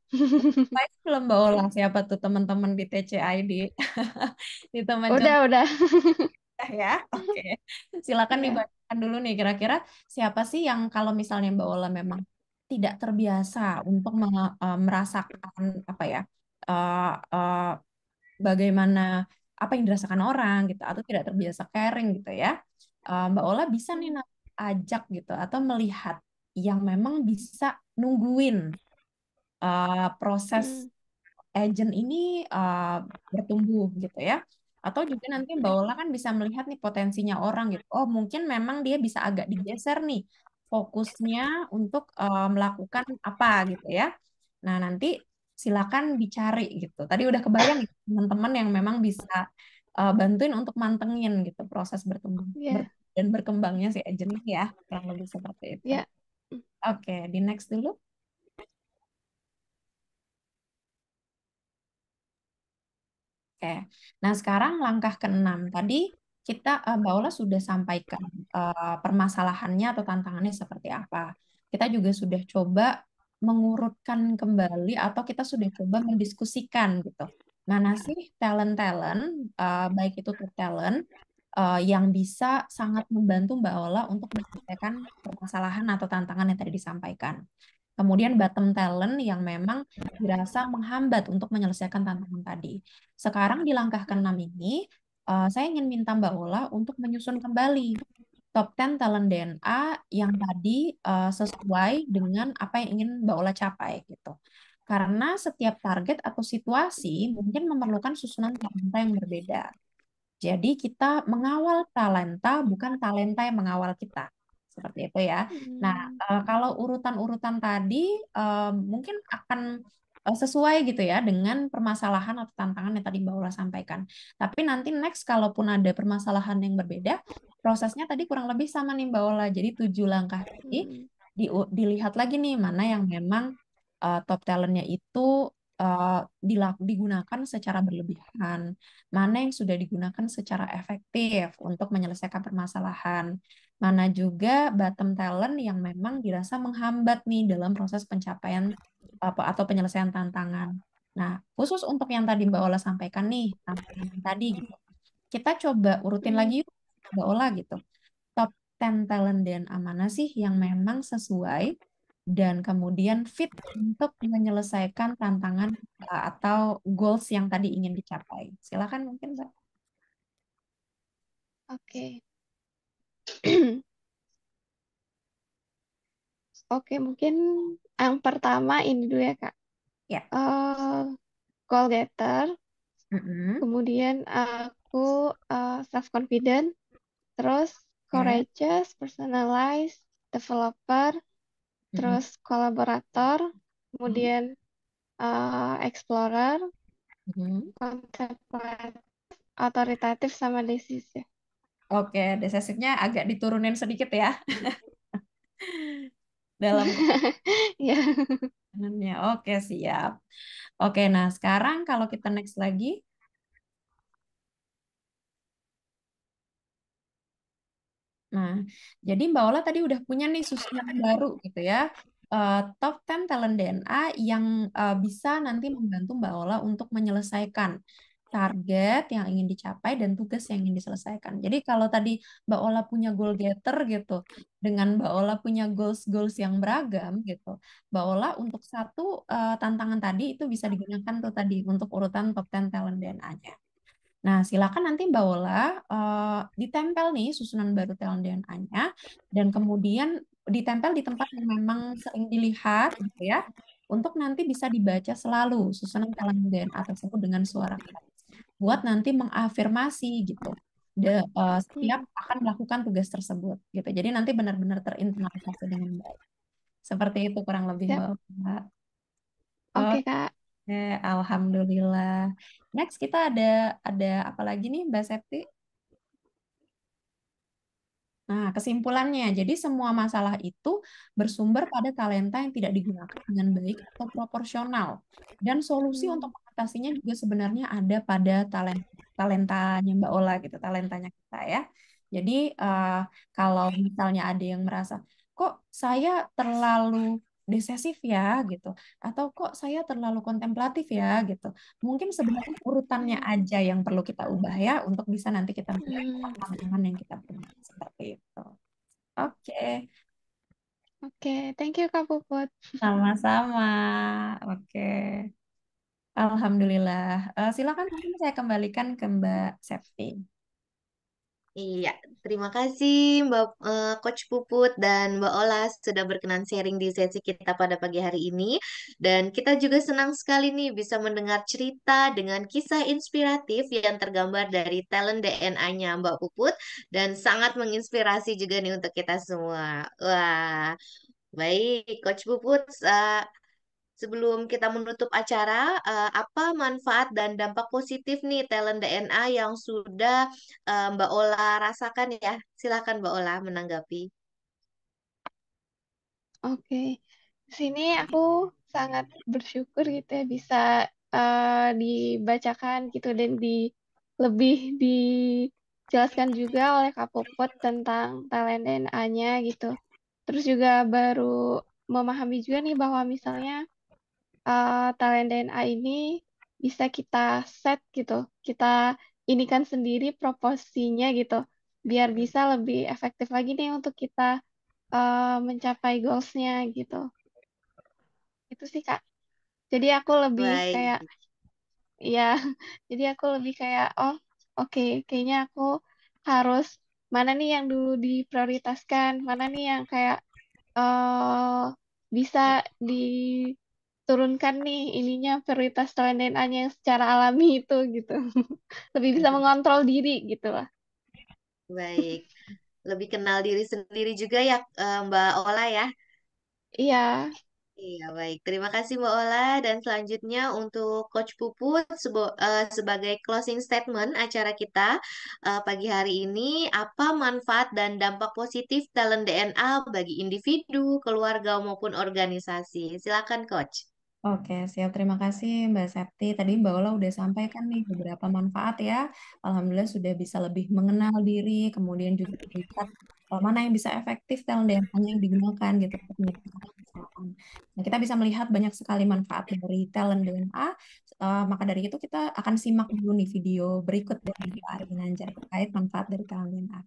Baik, belum Mbak Ola siapa tuh teman-teman di TCID di teman Udah. ya. Oke. Silakan Ya. dibacakan dulu nih kira-kira siapa sih yang kalau misalnya Mbak Ola memang tidak terbiasa untuk merasakan apa ya eh, eh, bagaimana apa yang dirasakan orang gitu atau tidak terbiasa caring gitu ya. Mbak Ola bisa nih Mm. ajak gitu atau melihat yang memang bisa nungguin proses Mm. agent ini bertumbuh gitu ya. Atau juga nanti Mbak Ola kan bisa melihat nih potensinya orang gitu. Oh, mungkin memang dia bisa agak digeser nih fokusnya untuk melakukan apa gitu ya. Nah, nanti silakan dicari gitu. Tadi udah kebayang ya, teman-teman yang memang bisa bantuin untuk mantengin gitu proses bertumbuh Ya, dan berkembangnya si agent ini ya. Kurang lebih seperti itu. ya. Mm. Oke, di next dulu. Oke, nah sekarang langkah keenam tadi kita Mbak Ola sudah sampaikan permasalahannya atau tantangannya seperti apa. Kita juga sudah coba mengurutkan kembali atau kita sudah coba mendiskusikan gitu. Mana sih talent-talent, baik itu top talent, yang bisa sangat membantu Mbak Ola untuk menyelesaikan permasalahan atau tantangan yang tadi disampaikan. Kemudian bottom talent yang memang dirasa menghambat untuk menyelesaikan tantangan tadi. Sekarang di langkah keenam ini, saya ingin minta Mbak Ola untuk menyusun kembali top 10 talent DNA yang tadi sesuai dengan apa yang ingin Mbak Ola capai gitu. Karena setiap target atau situasi mungkin memerlukan susunan talenta yang berbeda. Jadi kita mengawal talenta, bukan talenta yang mengawal kita. Seperti itu ya. Nah, Mm. kalau urutan-urutan tadi mungkin akan sesuai gitu ya dengan permasalahan atau tantangan yang tadi Mbak Ula sampaikan. Tapi nanti next kalaupun ada permasalahan yang berbeda, prosesnya tadi kurang lebih sama nih Mbak Ula. Jadi 7 langkah tadi Mm. dilihat lagi nih mana yang memang top talentnya itu digunakan secara berlebihan, mana yang sudah digunakan secara efektif untuk menyelesaikan permasalahan, mana juga bottom talent yang memang dirasa menghambat nih dalam proses pencapaian apa atau penyelesaian tantangan. Nah, khusus untuk yang tadi Mbak Ola sampaikan nih, tantangan yang tadi gitu. Kita coba urutin lagi Mm. yuk, Mbak Ola gitu. Top 10 talent DNA mana sih yang memang sesuai dan kemudian fit untuk menyelesaikan tantangan atau goals yang tadi ingin dicapai. Silakan mungkin, Mbak. Oke. Oke, mungkin yang pertama ini dulu ya, Kak. Ya. Goal getter, Mm-mm. kemudian aku self confident, terus Oke. courageous, personalized, developer, Mm-mm. terus kolaborator, Mm-mm. kemudian explorer, Mm-mm. contemplative, autoritatif sama decisive. Oke, desesifnya agak diturunin sedikit ya dalam Ya. kewenangannya. Oke, siap. Oke, nah sekarang kalau kita next lagi, nah, jadi Mbak Ola tadi udah punya nih susunan baru gitu ya. Top 10 talent DNA yang bisa nanti membantu Mbak Ola untuk menyelesaikan target yang ingin dicapai dan tugas yang ingin diselesaikan. Jadi kalau tadi Mbak Ola punya goal getter gitu, dengan Mbak Ola punya goals-goals yang beragam gitu, Mbak Ola untuk satu tantangan tadi itu bisa digunakan tuh tadi untuk urutan top 10 talent DNA-nya. Nah, silakan nanti Mbak Ola ditempel nih susunan baru talent DNA-nya dan kemudian ditempel di tempat yang memang sering dilihat gitu ya untuk nanti bisa dibaca selalu susunan talent DNA tersebut dengan suara keras buat nanti mengafirmasi gitu. Setiap Hmm, akan melakukan tugas tersebut gitu. Jadi nanti benar-benar terinternalisasi dengan baik. Seperti itu kurang lebih siap. Mbak Ola. Oke, Oke, Kak. alhamdulillah. Next kita ada apa lagi nih Mbak Septi? Nah, kesimpulannya, jadi semua masalah itu bersumber pada talenta yang tidak digunakan dengan baik atau proporsional. Dan solusi untuk Hmm, mengatasinya juga sebenarnya ada pada talentanya Mbak Ola gitu, talentanya kita ya. Jadi kalau misalnya ada yang merasa, kok saya terlalu desesif ya gitu, atau kok saya terlalu kontemplatif ya gitu. Mungkin sebenarnya urutannya hmm, aja yang perlu kita ubah ya, untuk bisa nanti kita mendapatkan hmm. pasangan yang kita punya. Seperti itu. Oke, Oke, thank you Kak Puput. sama-sama. Oke, alhamdulillah. Silakan mungkin saya kembalikan ke Mbak Septi. Iya, terima kasih Coach Puput dan Mbak Ola sudah berkenan sharing di sesi kita pada pagi hari ini. Dan kita juga senang sekali nih bisa mendengar cerita dengan kisah inspiratif yang tergambar dari talent DNA-nya Mbak Puput dan sangat menginspirasi juga nih untuk kita semua. Wah, baik Coach Puput, sebelum kita menutup acara, apa manfaat dan dampak positif nih talent DNA yang sudah Mbak Ola rasakan ya? Silakan Mbak Ola menanggapi. Oke, di sini aku sangat bersyukur gitu ya bisa dibacakan gitu dan lebih dijelaskan juga oleh Kak Puput tentang talent DNA-nya gitu. Terus juga baru memahami juga nih bahwa misalnya talent DNA ini bisa kita set gitu, kita inikan sendiri proporsinya gitu, biar bisa lebih efektif lagi nih untuk kita mencapai goals-nya gitu. Itu sih Kak. Jadi aku lebih kayak Baik, ya, jadi aku lebih kayak oh oke, kayaknya aku harus mana nih yang dulu diprioritaskan, mana nih yang kayak eh bisa diturunkan nih ininya prioritas talent DNA-nya yang secara alami itu gitu. Lebih bisa mengontrol diri gitu lah. baik. Lebih kenal diri sendiri juga ya Mbak Ola ya. Iya, Iya, baik. Terima kasih Mbak Ola. Dan selanjutnya untuk Coach Puput sebagai closing statement acara kita pagi hari ini, apa manfaat dan dampak positif talent DNA bagi individu, keluarga maupun organisasi? Silakan Coach. Oke, siap. Terima kasih Mbak Septi. Tadi Mbak Ola udah sampaikan nih beberapa manfaat ya. Alhamdulillah sudah bisa lebih mengenal diri, kemudian juga melihat mana yang bisa efektif talent DNA yang digunakan gitu untuk menyelesaikan kesalahan. Nah, kita bisa melihat banyak sekali manfaat dari talent DNA. Maka dari itu kita akan simak dulu nih video berikut dari Pak Ari Ginanjar terkait manfaat dari talent DNA.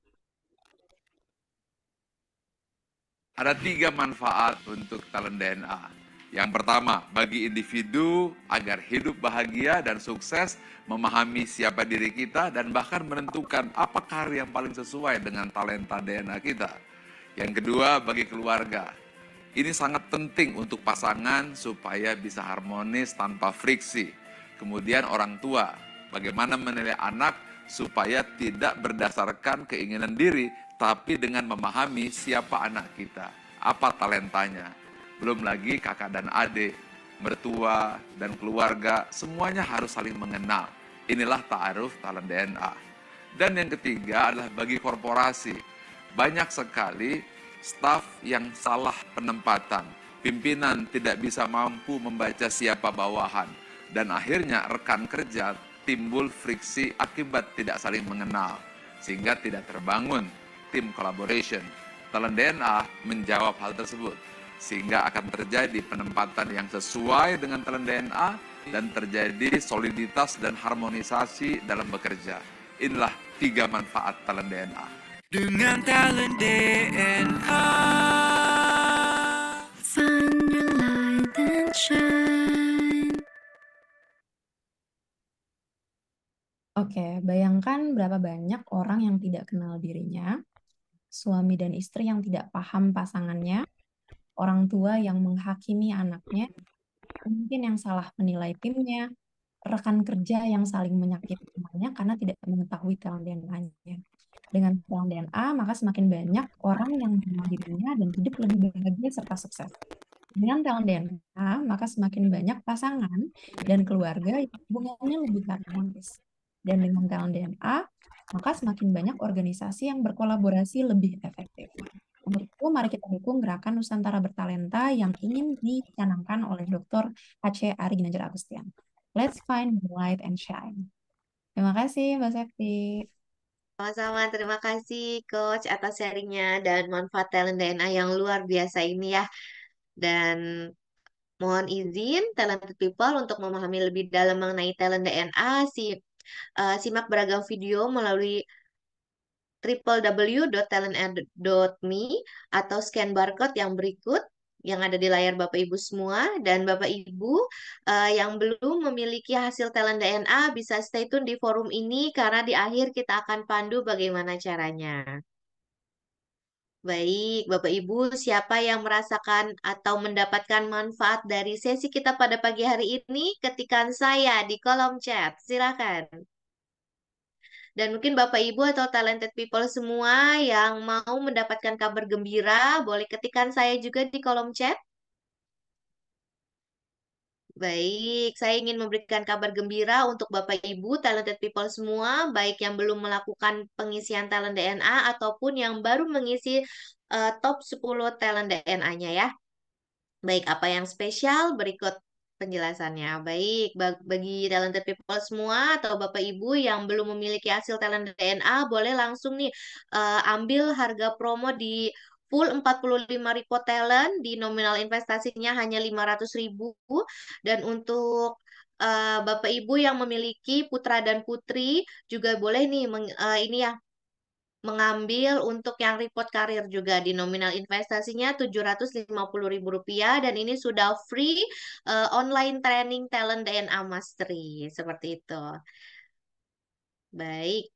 Ada 3 manfaat untuk talent DNA. Yang pertama, bagi individu agar hidup bahagia dan sukses, memahami siapa diri kita dan bahkan menentukan apa karir yang paling sesuai dengan talenta DNA kita. Yang kedua, bagi keluarga. Ini sangat penting untuk pasangan supaya bisa harmonis tanpa friksi. Kemudian orang tua, bagaimana menilai anak supaya tidak berdasarkan keinginan diri, tapi dengan memahami siapa anak kita, apa talentanya. Belum lagi kakak dan adik, mertua dan keluarga, semuanya harus saling mengenal. Inilah ta'aruf talent DNA. Dan yang ketiga adalah bagi korporasi. Banyak sekali staf yang salah penempatan. Pimpinan tidak bisa mampu membaca siapa bawahan. Dan akhirnya rekan kerja timbul friksi akibat tidak saling mengenal. Sehingga tidak terbangun tim collaboration. Talent DNA menjawab hal tersebut. Sehingga akan terjadi penempatan yang sesuai dengan talent DNA dan terjadi soliditas dan harmonisasi dalam bekerja. Inilah 3 manfaat talent DNA. Dengan talent DNA. Find your light and shine. Oke, bayangkan berapa banyak orang yang tidak kenal dirinya, suami dan istri yang tidak paham pasangannya, orang tua yang menghakimi anaknya, Mungkin yang salah menilai timnya, rekan kerja yang saling menyakiti temannya karena tidak mengetahui talent DNA-nya. Dengan talent DNA, maka semakin banyak orang yang mengenal dirinya dan hidup lebih bahagia serta sukses. Dengan talent DNA, maka semakin banyak pasangan dan keluarga yang hubungannya lebih harmonis. Dan dengan talent DNA, maka semakin banyak organisasi yang berkolaborasi lebih efektif. Untuk itu, mari kita dukung gerakan Nusantara Bertalenta yang ingin dicanangkan oleh Dr. Aceh Ari Ginanjar Agustian. Let's find the light and shine. Terima kasih, Mbak Septi. Sama-sama, terima kasih Coach atas sharingnya dan manfaat talent DNA yang luar biasa ini ya. Dan mohon izin talented people untuk memahami lebih dalam mengenai talent DNA, simak beragam video melalui www.talentad.me atau scan barcode yang berikut yang ada di layar Bapak Ibu semua. Dan Bapak Ibu yang belum memiliki hasil talent DNA bisa stay tune di forum ini karena di akhir kita akan pandu bagaimana caranya. Baik, Bapak Ibu, siapa yang merasakan atau mendapatkan manfaat dari sesi kita pada pagi hari ini? Ketikkan saya di kolom chat. Silakan. Dan mungkin Bapak Ibu atau talented people semua yang mau mendapatkan kabar gembira, boleh ketikkan saya juga di kolom chat. Baik, saya ingin memberikan kabar gembira untuk Bapak Ibu talented people semua, baik yang belum melakukan pengisian talent DNA ataupun yang baru mengisi top 10 talent DNA-nya ya. Baik, apa yang spesial? Berikut penjelasannya. Baik, bagi talented people semua atau Bapak Ibu yang belum memiliki hasil talent DNA, boleh langsung nih ambil harga promo di full 45 ribu talent, di nominal investasinya hanya 500.000. Dan untuk Bapak Ibu yang memiliki putra dan putri juga boleh nih ini ya mengambil untuk yang report karir juga di nominal investasinya Rp750.000 dan ini sudah free online training talent DNA Mastery seperti itu. Baik.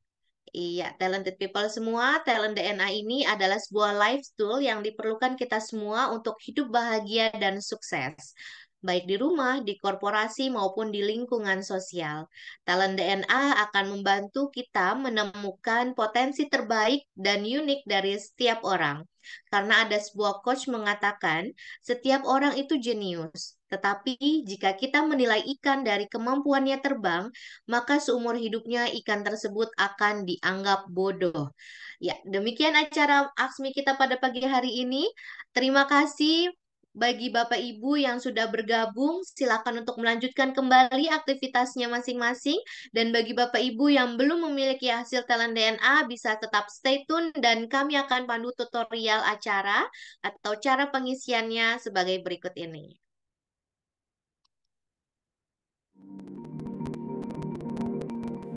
Iya, talented people semua, talent DNA ini adalah sebuah life tool yang diperlukan kita semua untuk hidup bahagia dan sukses. Baik di rumah, di korporasi, maupun di lingkungan sosial. Talent DNA akan membantu kita menemukan potensi terbaik dan unik dari setiap orang. Karena ada sebuah coach mengatakan, setiap orang itu jenius. Tetapi jika kita menilai ikan dari kemampuannya terbang, maka seumur hidupnya ikan tersebut akan dianggap bodoh. Ya, demikian acara Aksmi kita pada pagi hari ini. Terima kasih bagi Bapak Ibu yang sudah bergabung. Silakan untuk melanjutkan kembali aktivitasnya masing-masing. Dan bagi Bapak Ibu yang belum memiliki hasil talent DNA, bisa tetap stay tune dan kami akan pandu tutorial acara atau cara pengisiannya sebagai berikut ini.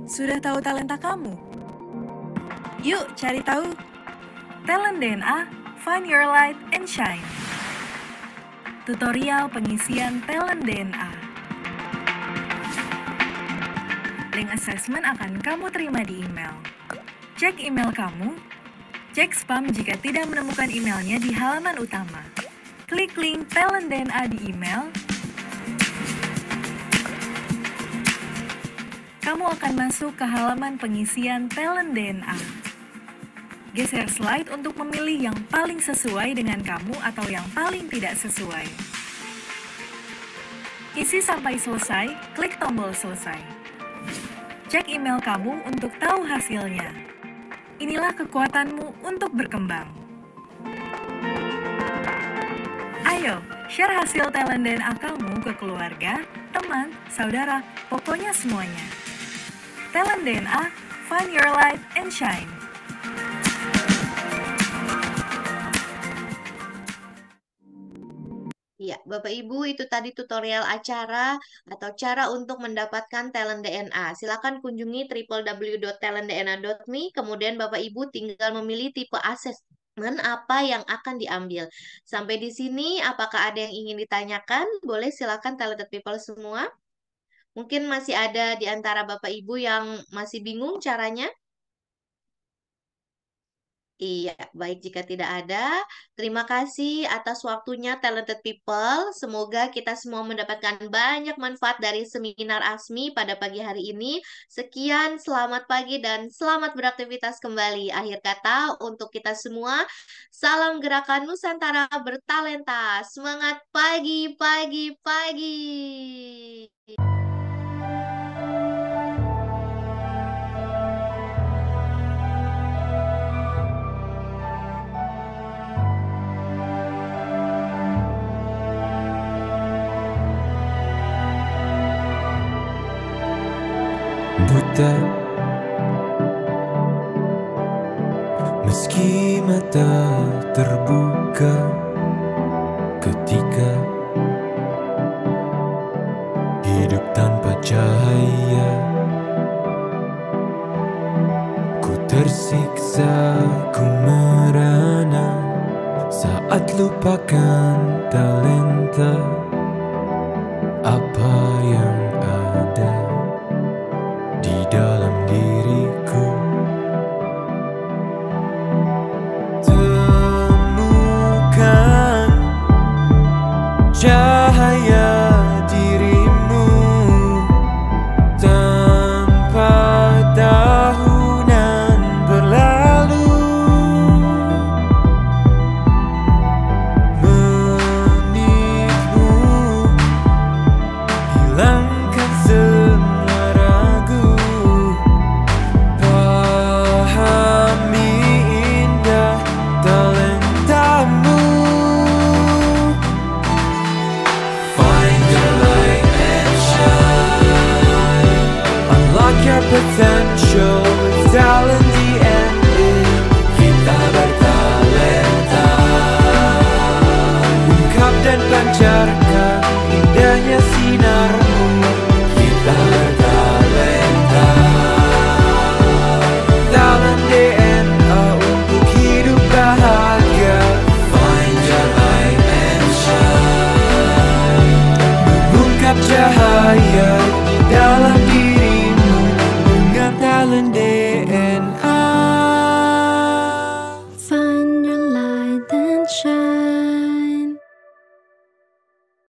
Sudah tahu talenta kamu? Yuk cari tahu. Talent DNA, find your light and shine. Tutorial pengisian talent DNA. Link assessment akan kamu terima di email. Cek email kamu. Cek spam jika tidak menemukan emailnya di halaman utama. Klik link talent DNA di email. Kamu akan masuk ke halaman pengisian talent DNA. Geser slide untuk memilih yang paling sesuai dengan kamu atau yang paling tidak sesuai. Isi sampai selesai, klik tombol selesai. Cek email kamu untuk tahu hasilnya. Inilah kekuatanmu untuk berkembang. Ayo, share hasil talent DNA kamu ke keluarga, teman, saudara, pokoknya semuanya. Talent DNA, find your light and shine. Ya, Bapak Ibu, itu tadi tutorial acara atau cara untuk mendapatkan talent DNA. Silakan kunjungi www.talentdna.me, kemudian Bapak Ibu tinggal memilih tipe asesmen apa yang akan diambil. Sampai di sini, apakah ada yang ingin ditanyakan? Boleh silakan talented people semua. Mungkin masih ada di antara Bapak Ibu yang masih bingung caranya. Iya, baik jika tidak ada. Terima kasih atas waktunya talented people. Semoga kita semua mendapatkan banyak manfaat dari seminar ASMI pada pagi hari ini. Sekian, selamat pagi dan selamat beraktivitas kembali. Akhir kata untuk kita semua, salam gerakan Nusantara bertalenta. Semangat pagi, pagi, pagi. Buta, meski mata terbuka ketika hidup tanpa cahaya, ku tersiksa, ku merana saat lupakan talenta apa